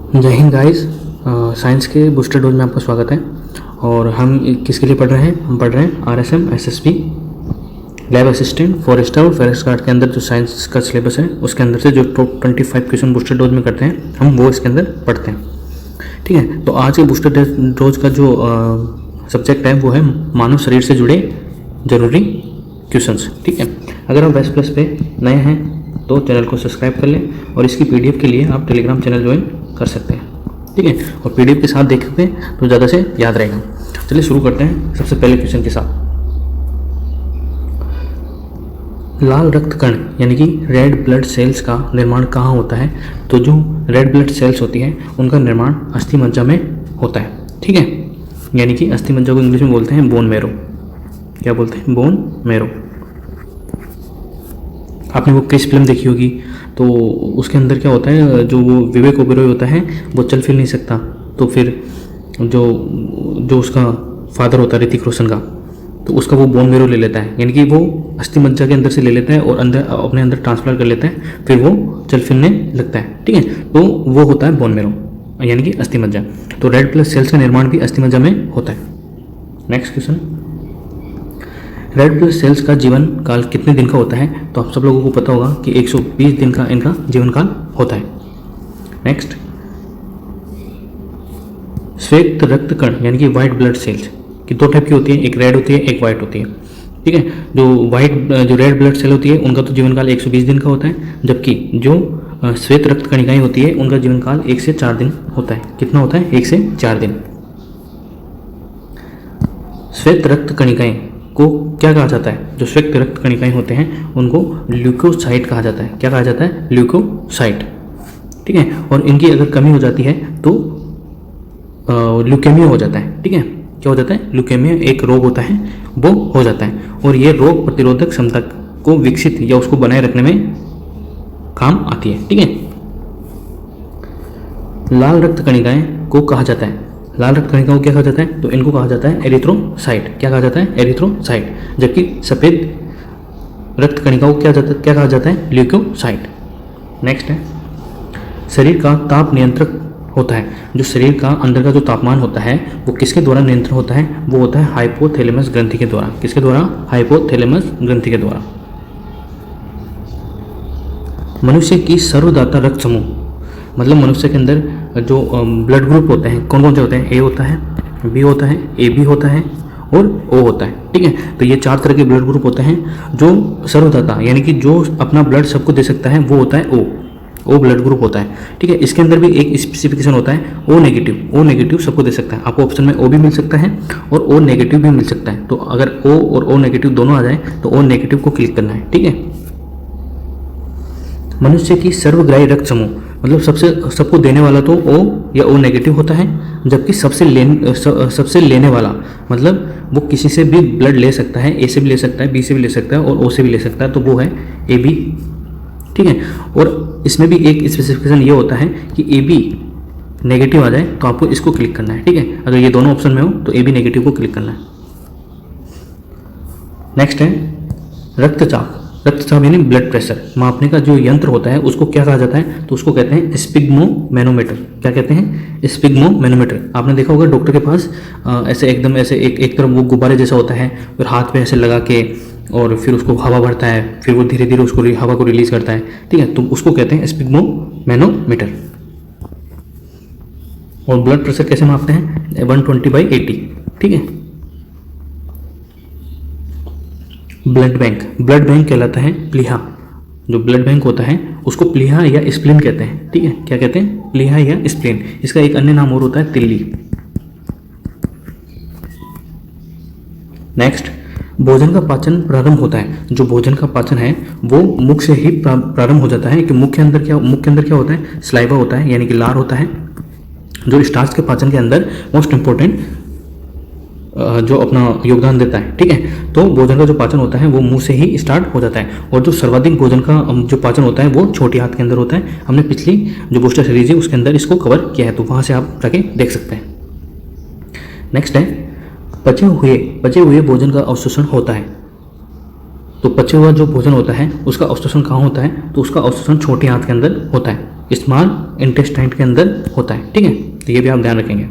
जय Hind guys. Science के booster dose में आपका स्वागत है। और हम किसके लिए पढ़ रहे हैं? हम पढ़ रहे हैं RSM SSB lab assistant forest और फॉरेस्ट गार्ड के अंदर जो साइंस का सिलेबस है उसके अंदर से जो 25 क्वेश्चन बूस्टर डोज में करते हैं हम वो इसके अंदर पढ़ते हैं। ठीक है, तो आज के बूस्टर डोज का जो सब्जेक्ट है वो है मानव शरीर से जुड़े जरूरी क्वेश्चंस। ठीक है, अगर आप वेस्ट प्लस पे नए हैं तो चैनल को सब्सक्राइब कर लें और इसकी PDF के लिए आप टेलीग्राम चैनल ज्वाइन कर सकते हैं। ठीक है, और PDF के साथ देखते हैं तो ज़्यादा से याद रहेगा। चलिए शुरू करते हैं सबसे पहले क्वेश्चन के साथ। लाल रक्त कण यानी कि रेड ब्लड सेल्स का निर्माण कहाँ होता है? तो जो रेड ब्लड सेल्स होती है उनका निर्माण अस्थि मज्जा में होता है। ठीक है, यानी कि अस्थि मज्जा को इंग्लिश में बोलते हैं बोन मैरो। क्या बोलते हैं? Bone marrow. आपने वो क्रिस फिल्म देखी होगी, तो उसके अंदर क्या होता है, जो वो विवेक ओबेरॉय होता है वो चल फिर नहीं सकता, तो फिर जो उसका फादर होता है ऋतिक रोशन का, तो उसका वो बोन मैरो ले लेता है, यानी कि वो अस्थि मज्जा के अंदर से ले लेता है और अंदर अपने अंदर ट्रांसफर कर लेता है, फिर वो चल फिरने लगता है। ठीक है, तो वो होता है बोन मैरो यानी कि अस्थि मज्जा। तो रेड ब्लड सेल्स का निर्माण भी अस्थि मज्जा में होता है। Next question, red blood cells का जीवन काल कितने दिन का होता है? तो आप सब लोगों को पता होगा कि 120 दिन का इनका जीवन काल होता है। नेक्स्ट, श्वेत रक्त कण यानी कि व्हाइट ब्लड सेल्स की दो टाइप की होती है, एक रेड होती है एक वाइट होती है। ठीक है, जो रेड ब्लड सेल होती है उनका तो जीवन काल 120 दिन का होता है, जबकि जो श्वेत रक्त कणिकाएं होती है उनका जीवन काल 1 से 4 दिन होता है। कितना होता है? 1 से 4 दिन। श्वेत रक्त कणिकाएं को क्या कहा जाता है? जो श्वेत रक्त कणिकाएं होते हैं उनको ल्यूकोसाइट कहा जाता है। क्या कहा जाता है? ल्यूकोसाइट। ठीक है, और इनकी अगर कमी हो जाती है तो ल्यूकेमिया हो जाता है। ठीक है, क्या हो जाता है? ल्यूकेमिया एक रोग होता है, वो हो जाता है, और ये रोग प्रतिरोधक क्षमता को विकसित या उसको बनाए रखने में काम आती है। ठीक है, लाल रक्त कणिकाएं को कहा जाता है, लाल रक्त कणिकाओं को क्या कहा जाता है? तो इनको कहा जाता है एरिथ्रोसाइट। क्या कहा जाता है? एरिथ्रोसाइट। जबकि सफेद रक्त कणिकाओं को क्या कहा जाता है? ल्यूकोसाइट। नेक्स्ट है, शरीर का ताप नियंत्रक होता है। जो शरीर का अंदर का जो तापमान होता है वो किसके द्वारा नियंत्रण होता है? वो होता है हाइपोथैलेमस ग्रंथि के द्वारा। किसके द्वारा? हाइपोथैलेमस ग्रंथि के द्वारा। मनुष्य की सर्वदाता रक्त समूह, मतलब मनुष्य के अंदर जो ब्लड ग्रुप होते हैं कौन कौन से होते हैं? ए होता है, बी होता है, AB होता है और O होता है। ठीक है, तो ये 4 तरह के ब्लड ग्रुप होते हैं। जो सर्वदाता यानी कि जो अपना ब्लड सबको दे सकता है वो होता है O ब्लड ग्रुप होता है। ठीक है, इसके अंदर भी एक स्पेसिफिकेशन होता है O नेगेटिव सबको दे सकता है। आपको ऑप्शन में O भी मिल सकता है और O नेगेटिव भी मिल सकता है। तो अगर O और O नेगेटिव दोनों आ जाए तो O नेगेटिव को क्लिक करना है। ठीक है, मनुष्य की सर्वग्राही रक्त समूह, मतलब सबको देने वाला तो O या O नेगेटिव होता है, जबकि सबसे लेने वाला मतलब वो किसी से भी ब्लड ले सकता है, A से भी ले सकता है, B से भी ले सकता है और O से भी ले सकता है, तो वो है AB। ठीक है, और इसमें भी एक स्पेसिफिकेशन ये होता है कि AB नेगेटिव आ जाए तो आपको इसको क्लिक करना है। ठीक है, अगर ये दोनों ऑप्शन में हो तो AB नेगेटिव को क्लिक करना है। नेक्स्ट है रक्तचाप। रक्तचाप यानी ब्लड प्रेशर मापने का जो यंत्र होता है उसको क्या कहा जाता है? तो उसको कहते हैं स्पिग्मोमैनोमीटर। क्या कहते हैं? स्पिग्मोमैनोमीटर। आपने देखा होगा डॉक्टर के पास ऐसे एकदम ऐसे एक तरफ वो गुब्बारे जैसा होता है, फिर हाथ पे ऐसे लगा के और फिर उसको हवा भरता है, फिर वो धीरे धीरे उसको हवा को रिलीज करता है। ठीक है, तो उसको कहते हैं स्पिग्मोमैनोमीटर। और ब्लड प्रेशर कैसे मापते हैं? 120/80। ठीक है, ब्लड बैंक कहलाता है प्लीहा। जो ब्लड बैंक होता है उसको प्लीहा या स्प्लीन कहते हैं। ठीक है, क्या कहते हैं? प्लीहा या स्प्लीन। इसका एक अन्य नाम और होता है तिल्ली। नेक्स्ट, भोजन का पाचन प्रारंभ होता है। जो भोजन का पाचन है वो मुख से ही प्रारंभ हो जाता है कि मुख के अंदर क्या होता है? स्लाइवा होता है यानी कि लार होता है, जो स्टार्च के पाचन के अंदर मोस्ट इंपॉर्टेंट जो अपना योगदान देता है। ठीक है, तो भोजन का जो पाचन होता है वो मुंह से ही स्टार्ट हो जाता है, और जो सर्वाधिक भोजन का जो पाचन होता है वो छोटी हाथ के अंदर होता है। हमने पिछली जो बूस्टर सीरीज है उसके अंदर इसको कवर किया है, तो वहाँ से आप जाके देख सकते हैं। नेक्स्ट है पचे हुए भोजन का अवशोषण होता है। तो पचे हुआ जो भोजन होता है उसका अवशोषण कहाँ होता है? तो उसका अवशोषण छोटी आंत के अंदर होता है। स्मॉल इंटेस्टाइन के अंदर होता है, ठीक है। तो ये भी आप ध्यान रखेंगे।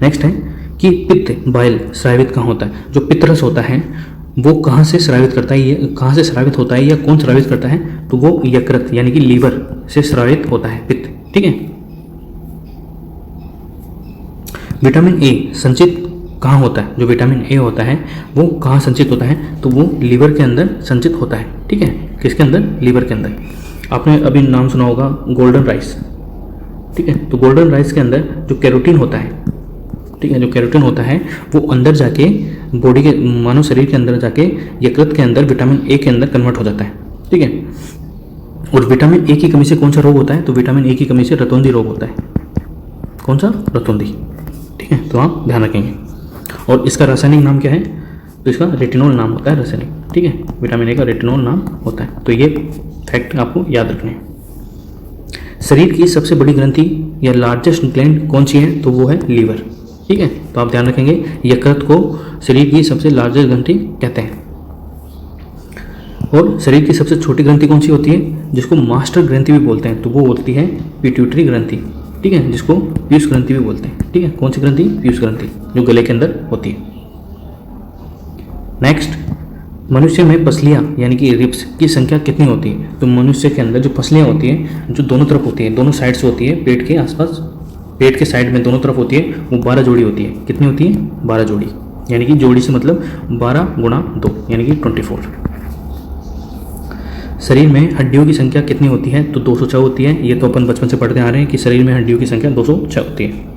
नेक्स्ट है कि पित्त बाइल स्रावित कहाँ होता है। जो पित्तरस होता है वो कहाँ से स्रावित करता है, ये कहाँ से स्रावित होता है या कौन स्रावित करता है, तो वो यकृत यानी कि लीवर से स्रावित होता है पित्त, ठीक है। विटामिन ए संचित कहाँ होता है, जो विटामिन ए होता है वो कहाँ संचित होता है, तो वो लीवर के अंदर संचित होता है, ठीक है। किसके अंदर, लीवर के अंदर। आपने अभी नाम सुना होगा गोल्डन राइस, ठीक है। तो गोल्डन राइस के अंदर जो कैरोटीन होता है, ठीक है, जो कैरोटीन होता है वो अंदर जाके बॉडी के मानव शरीर के अंदर जाके यकृत के अंदर विटामिन ए के अंदर कन्वर्ट हो जाता है, ठीक है। और विटामिन ए की कमी से कौन सा रोग होता है, तो विटामिन ए की कमी से रतौंधी रोग होता है। कौन सा, रतौंधी, ठीक है। तो आप ध्यान रखेंगे। और इसका रासायनिक नाम क्या है, तो इसका रेटिनॉल नाम होता है रासायनिक, ठीक है। विटामिन ए का रेटिनॉल नाम होता है। तो ये फैक्ट आपको याद रखने हैं। शरीर की सबसे बड़ी ग्रंथि या लार्जेस्ट ग्लैंड कौन सी है, तो वो है लीवर, ठीक है। तो आप ध्यान रखेंगे, यकृत को शरीर की सबसे लार्जेस्ट ग्रंथि कहते हैं। और शरीर की सबसे छोटी ग्रंथि कौन सी होती है, जिसको मास्टर ग्रंथि भी बोलते हैं, तो वो होती है पिट्यूटरी ग्रंथि, ठीक है, जिसको पीयूष ग्रंथि भी बोलते हैं, ठीक है। कौन सी ग्रंथि, पीयूष ग्रंथि, जो गले के अंदर होती है। नेक्स्ट, मनुष्य में पसलियाँ यानी कि रिब्स की संख्या कितनी होती है, तो मनुष्य के अंदर जो पसलियाँ होती हैं जो दोनों तरफ होती है, दोनों साइड से होती है, पेट के आसपास, पेट के साइड में दोनों तरफ होती है, वो 12 जोड़ी होती है। कितनी होती है, 12 जोड़ी, यानी कि जोड़ी से मतलब 12 गुणा 2 यानी कि 24। शरीर में हड्डियों की संख्या कितनी होती है, तो 206 होती है। ये तो अपन बचपन से पढ़ते आ रहे हैं कि शरीर में हड्डियों की संख्या 206 होती है।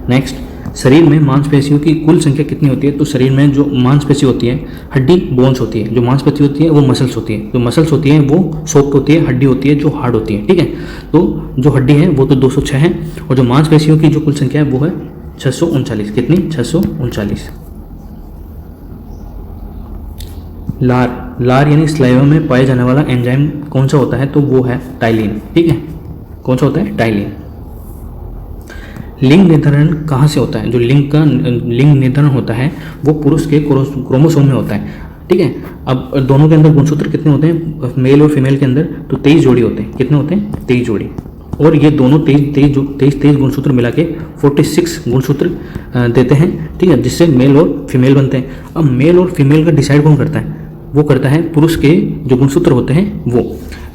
नेक्स्ट, शरीर में मांसपेशियों की कुल संख्या कितनी होती है, तो शरीर में जो मांसपेशी होती है, हड्डी बोन्स होती है, जो मांसपेशी होती है वो मसल्स होती है, जो मसल्स होती है वो सॉफ्ट होती है, हड्डी होती है जो हार्ड होती है, ठीक है। तो जो हड्डी है वो तो 206 है, और जो मांसपेशियों की जो कुल संख्या है वो है 639। कितनी, 639। लार यानी स्लाइवा में पाया जाने वाला एंजाइम कौन सा होता है, तो वो है टाइलिन, ठीक है। कौन सा होता है, टाइलिन। लिंग निर्धारण कहाँ से होता है, जो लिंग निर्धारण होता है वो पुरुष के क्रोमोसोम में होता है, ठीक है। अब दोनों के अंदर गुणसूत्र कितने होते हैं, मेल और फीमेल के अंदर, तो 23 जोड़ी होते हैं। कितने होते हैं, 23 जोड़ी। और ये दोनों 23 गुणसूत्र मिला के 46 गुणसूत्र देते हैं, ठीक है, जिससे मेल और फीमेल बनते हैं। अब मेल और फीमेल का डिसाइड कौन करता है, वो करता है पुरुष के जो गुणसूत्र होते हैं वो।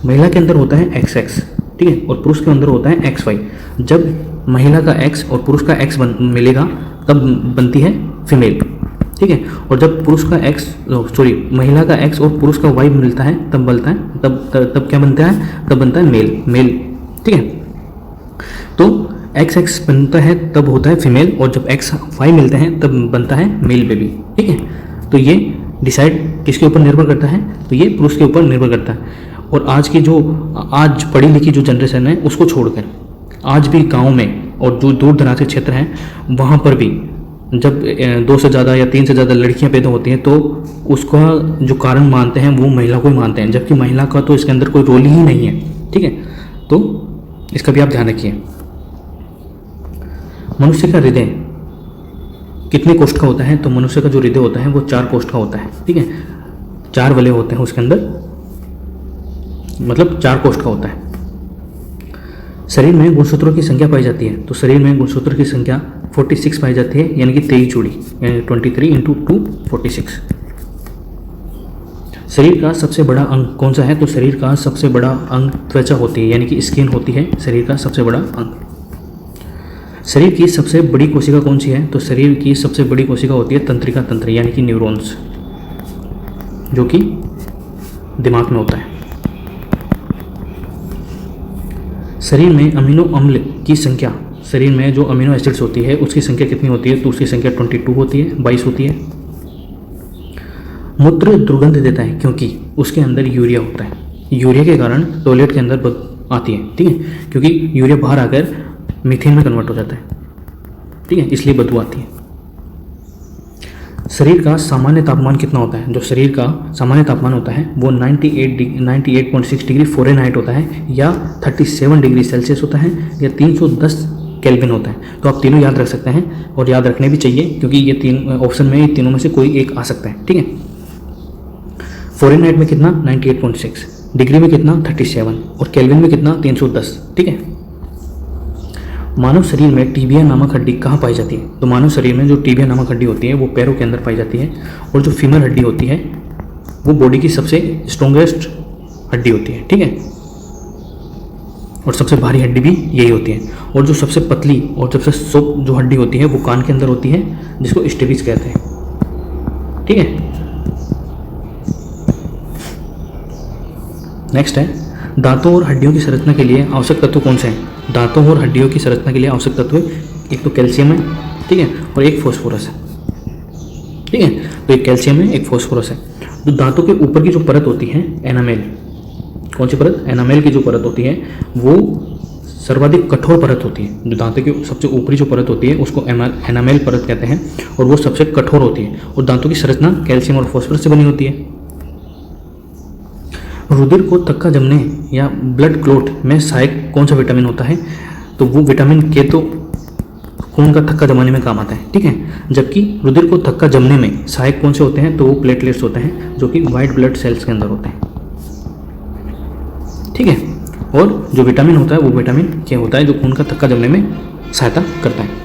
महिला के अंदर होता है XX, ठीक है, और पुरुष के अंदर होता है XY। जब महिला का X और पुरुष का X मिलेगा तब बनती है फीमेल, ठीक है। और जब पुरुष का महिला का X और पुरुष का Y मिलता है तब क्या बनता है, तब बनता है मेल, ठीक है। तो XX बनता है तब होता है फीमेल, और जब XY मिलते हैं तब बनता है मेल बेबी, ठीक है। तो ये डिसाइड किसके ऊपर निर्भर करता है, तो ये पुरुष के ऊपर निर्भर करता है। और आज पढ़ी लिखी जो जनरेशन है उसको छोड़कर आज भी गांव में और जो दूर दराज के क्षेत्र हैं वहाँ पर भी जब 2 से ज़्यादा या 3 से ज़्यादा लड़कियां पैदा होती हैं तो उसका जो कारण मानते हैं वो महिला को ही मानते हैं, जबकि महिला का तो इसके अंदर कोई रोल ही नहीं है, ठीक है। तो इसका भी आप ध्यान रखिए। मनुष्य का हृदय कितने कोष्ठ का होता है, तो मनुष्य का जो हृदय होता है वो 4 कोष्ठ का होता है, ठीक है। 4 वलय होते हैं उसके अंदर, मतलब 4 कोष्ठ का होता है। शरीर में गुणसूत्रों की संख्या पाई जाती है, तो शरीर में गुणसूत्र की संख्या 46 पाई जाती है, यानी कि 23 जोड़ी, यानी 23 × 2 46। शरीर का सबसे बड़ा अंग कौन सा है, तो शरीर का सबसे बड़ा अंग त्वचा होती है, यानी कि स्किन होती है शरीर का सबसे बड़ा अंग। शरीर की सबसे बड़ी कोशिका कौन सी है, तो शरीर की सबसे बड़ी कोशिका होती है तंत्रिका तंत्र, यानी कि न्यूरॉन्स, जो कि दिमाग में होता है। शरीर में अमीनो अम्ल की संख्या, शरीर में जो अमीनो एसिड्स होती है उसकी संख्या कितनी होती है, तो उसकी संख्या 22 होती है, 22 होती है। मूत्र दुर्गंध देता है क्योंकि उसके अंदर यूरिया होता है, यूरिया के कारण टॉयलेट के अंदर आती है, ठीक है, क्योंकि यूरिया बाहर आकर मीथेन में कन्वर्ट हो जाता है, ठीक है, इसलिए बदबू आती है। शरीर का सामान्य तापमान कितना होता है, जो शरीर का सामान्य तापमान होता है वो 98.6 डिग्री फ़ारेनहाइट होता है, या 37 डिग्री सेल्सियस होता है, या 310 केल्विन होता है। तो आप तीनों याद रख सकते हैं और याद रखने भी चाहिए, क्योंकि ये 3 ऑप्शन में तीनों में से कोई एक आ सकता है, ठीक है। फ़ारेनहाइट में कितना, 98.6, डिग्री में कितना 37 और केल्विन में कितना 310। ठीक है। मानव शरीर में टिबिया नामक हड्डी कहाँ पाई जाती है? तो मानव शरीर में जो टिबिया नामक हड्डी होती है वो पैरों के अंदर पाई जाती है, और जो फीमर हड्डी होती है वो बॉडी की सबसे स्ट्रॉन्गेस्ट हड्डी होती है। ठीक है। और सबसे भारी हड्डी भी यही होती है, और जो सबसे पतली और सबसे सॉफ्ट जो हड्डी होती है वो कान के अंदर होती है, जिसको स्टेबिस कहते हैं। ठीक है। नेक्स्ट है, दांतों और हड्डियों की संरचना के लिए आवश्यक तत्व कौन से हैं? दांतों और हड्डियों की संरचना के लिए आवश्यक तत्व एक तो कैल्शियम है, ठीक है, और एक फॉस्फोरस है। ठीक है। तो एक कैल्शियम है, एक फॉस्फोरस है। तो दांतों के ऊपर की जो परत होती है एनामेल, कौन सी परत? एनामेल की जो परत होती है वो सर्वाधिक कठोर परत होती है। जो दांतों की सबसे ऊपरी जो परत होती है उसको एनामेल परत कहते हैं, और वो सबसे कठोर होती है, और दांतों की संरचना कैल्शियम और फॉस्फोरस से बनी होती है। रुधिर को थक्का जमने या ब्लड क्लॉट में सहायक कौन सा विटामिन होता है? तो वो विटामिन के तो खून का थक्का जमाने में काम आता है। ठीक है। जबकि रुधिर को थक्का जमने में सहायक कौन से होते हैं? तो वो प्लेटलेट्स होते हैं, जो कि वाइट ब्लड सेल्स के अंदर होते हैं। ठीक है। और जो विटामिन होता है वो विटामिन के होता है, जो खून का थक्का जमने में सहायता करता है।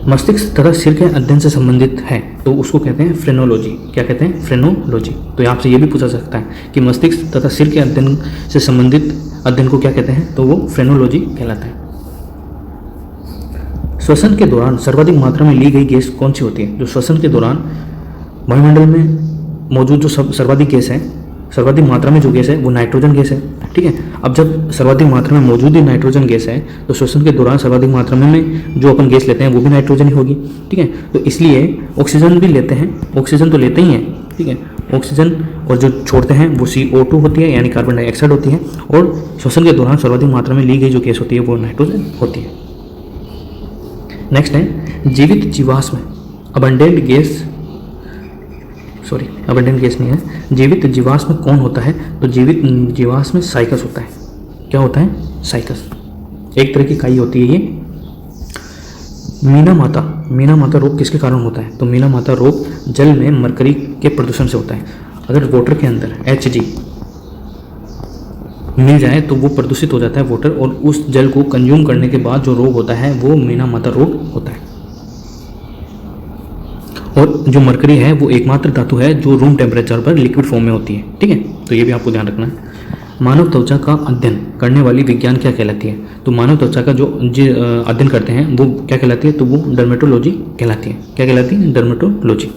मस्तिष्क तथा सिर के अध्ययन से संबंधित है तो उसको कहते हैं फ्रेनोलॉजी। क्या कहते हैं? फ्रेनोलॉजी। तो आपसे ये भी पूछा सकता है कि मस्तिष्क तथा सिर के अध्ययन से संबंधित अध्ययन को क्या कहते हैं? तो वो फ्रेनोलॉजी कहलाता है। श्वसन के दौरान सर्वाधिक मात्रा में ली गई गैस कौन सी होती है? जो श्वसन के दौरान वायुमंडल में मौजूद जो सर्वाधिक गैस है, सर्वाधिक मात्रा में जो गैस है वो नाइट्रोजन गैस है। ठीक है। अब जब सर्वाधिक मात्रा में मौजूद ही नाइट्रोजन गैस है तो श्वसन के दौरान सर्वाधिक मात्रा में जो अपन गैस लेते हैं वो भी नाइट्रोजन ही होगी। ठीक है। तो इसलिए ऑक्सीजन भी लेते हैं, ऑक्सीजन तो लेते ही हैं। ठीक है। ऑक्सीजन और जो छोड़ते हैं वो CO2 होती है, यानी कार्बन डाइऑक्साइड होती है, और श्वसन के दौरान सर्वाधिक मात्रा में ली गई जो गैस होती है वो नाइट्रोजन होती है। नेक्स्ट है, जीवित जीवाश्म अबंडेंट गैस नहीं है, जीवित जीवाश्म कौन होता है? तो जीवित जीवाश्म साइकस होता है। क्या होता है? साइकस। एक तरह की काई होती है ये। मीना माता रोग किसके कारण होता है? तो मीना माता रोग जल में मरकरी के प्रदूषण से होता है। अगर वाटर के अंदर Hg मिल जाए तो वो प्रदूषित हो जाता है वाटर, और उस जल को कंज्यूम करने के बाद जो रोग होता है वो मीना माता रोग होता है। और जो मरकरी है वो एकमात्र धातु है जो रूम टेम्परेचर पर लिक्विड फॉर्म में होती है। ठीक है। तो ये भी आपको ध्यान रखना है। मानव त्वचा का अध्ययन करने वाली विज्ञान क्या कहलाती है? तो मानव त्वचा का जो अध्ययन करते हैं वो क्या कहलाती है? तो वो डर्मेटोलॉजी कहलाती है। क्या कहलाती है? डर्मेटोलॉजी।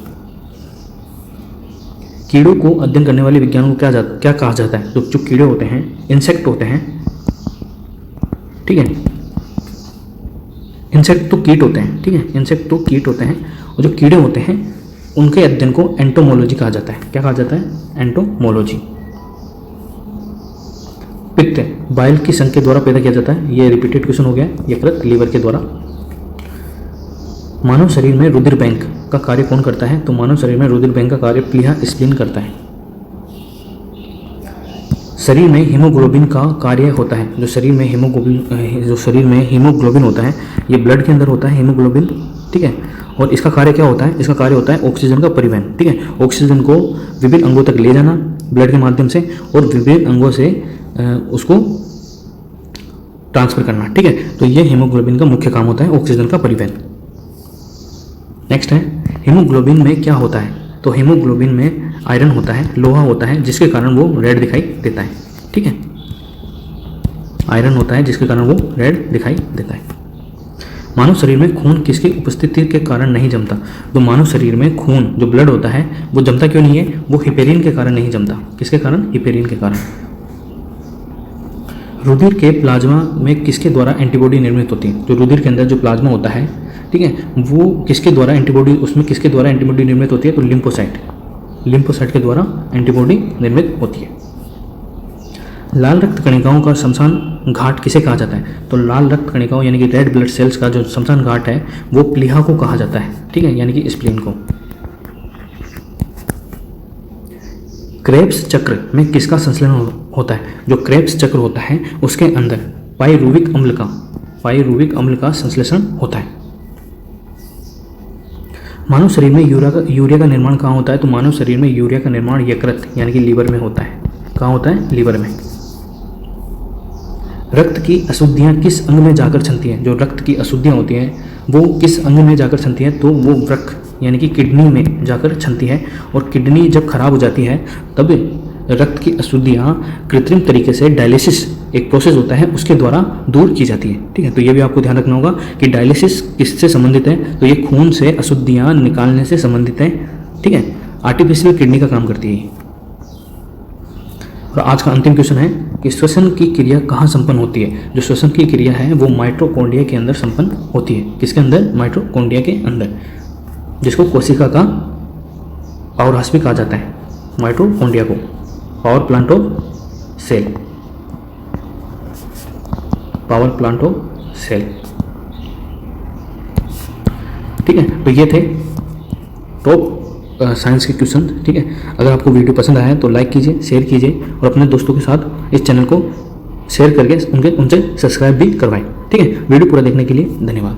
कीड़ों को अध्ययन करने वाले विज्ञान को क्या कहा जाता है? तो जो कीड़े होते हैं, इंसेक्ट होते हैं। ठीक है। इंसेक्ट तो कीट होते हैं। ठीक है। इंसेक्ट तो कीट होते हैं, और जो कीड़े होते हैं उनके अध्ययन को एंटोमोलॉजी कहा जाता है। क्या कहा जाता है? एंटोमोलॉजी। पित्त बाइल की संघ के द्वारा पैदा किया जाता है। ये रिपीटेड क्वेश्चन हो गया। यकृत लीवर के द्वारा। मानव शरीर में रुधिर बैंक का कार्य कौन करता है? तो मानव शरीर में रुधिर बैंक का कार्य प्लीहा स्प्लीन करता है। शरीर में हीमोग्लोबिन का कार्य होता है। जो शरीर में हीमोग्लोबिन होता है ये ब्लड के अंदर होता है, हीमोग्लोबिन। ठीक है। और इसका कार्य क्या होता है? इसका कार्य होता है ऑक्सीजन का परिवहन। ठीक है। ऑक्सीजन को विभिन्न अंगों तक ले जाना ब्लड के माध्यम से, और विभिन्न अंगों से उसको ट्रांसफर करना। ठीक है। तो ये हीमोग्लोबिन का मुख्य काम होता है, ऑक्सीजन का परिवहन। नेक्स्ट है, हीमोग्लोबिन में क्या होता है? तो हीमोग्लोबिन में आयरन होता है, लोहा होता है, जिसके कारण वो रेड दिखाई देता है। ठीक है। आयरन होता है जिसके कारण वो रेड दिखाई देता है। मानव शरीर में खून किसकी उपस्थिति के कारण नहीं जमता? तो मानव शरीर में खून जो ब्लड होता है वो जमता क्यों नहीं है? वो हिपेरिन के कारण नहीं जमता। किसके कारण? हिपेरिन के कारण। रुधिर के प्लाज्मा में किसके द्वारा एंटीबॉडी निर्मित होती है? जो रुधिर के अंदर जो प्लाज्मा होता है, ठीक है, वो किसके द्वारा एंटीबॉडी, उसमें किसके द्वारा एंटीबॉडी निर्मित होती है? तो लिम्फोसाइट के द्वारा एंटीबॉडी निर्मित होती है। लाल रक्त कणिकाओं का शमशान घाट किसे कहा जाता है? तो लाल रक्त कणिकाओं यानी कि रेड ब्लड सेल्स का जो शमशान घाट है वो प्लीहा को कहा जाता है। ठीक है, यानी कि स्प्लीन को। क्रेब्स चक्र में किसका संश्लेषण होता है? जो क्रेब्स चक्र होता है उसके अंदर पाइरुविक अम्ल का संश्लेषण होता है। मानव शरीर में यूरिया का निर्माण कहाँ होता है? तो मानव शरीर में यूरिया का निर्माण यकृत यानी कि लीवर में होता है। कहाँ होता है? लीवर में। रक्त की अशुद्धियाँ किस अंग में जाकर छनती हैं? जो रक्त की अशुद्धियाँ होती हैं वो किस अंग में जाकर छनती हैं? तो वो वृक्क यानी कि किडनी में जाकर छनती है। और किडनी जब खराब हो जाती है तब रक्त की अशुद्धियाँ कृत्रिम तरीके से डायलिसिस एक प्रोसेस होता है उसके द्वारा दूर की जाती है। ठीक है, तो ये भी आपको ध्यान रखना होगा कि डायलिसिस किससे संबंधित है? तो ये खून से अशुद्धियाँ निकालने से संबंधित है। ठीक है, आर्टिफिशियल किडनी का काम करती है। और आज का अंतिम क्वेश्चन है कि श्वसन की क्रिया कहाँ संपन्न होती है? जो श्वसन की क्रिया है वो माइटोकॉन्ड्रिया के अंदर संपन्न होती है। किसके अंदर? माइटोकॉन्ड्रिया के अंदर, जिसको कोशिका का पावर हाउस भी कहा जाता है। माइटोकॉन्ड्रिया को power plant of cell, power plant of cell. ठीक है, तो ये थे टॉप साइंस के क्वेश्चन। ठीक है, अगर आपको वीडियो पसंद आया है तो लाइक कीजिए, शेयर कीजिए और अपने दोस्तों के साथ इस चैनल को शेयर करके उनसे सब्सक्राइब भी करवाएं। ठीक है, वीडियो पूरा देखने के लिए धन्यवाद।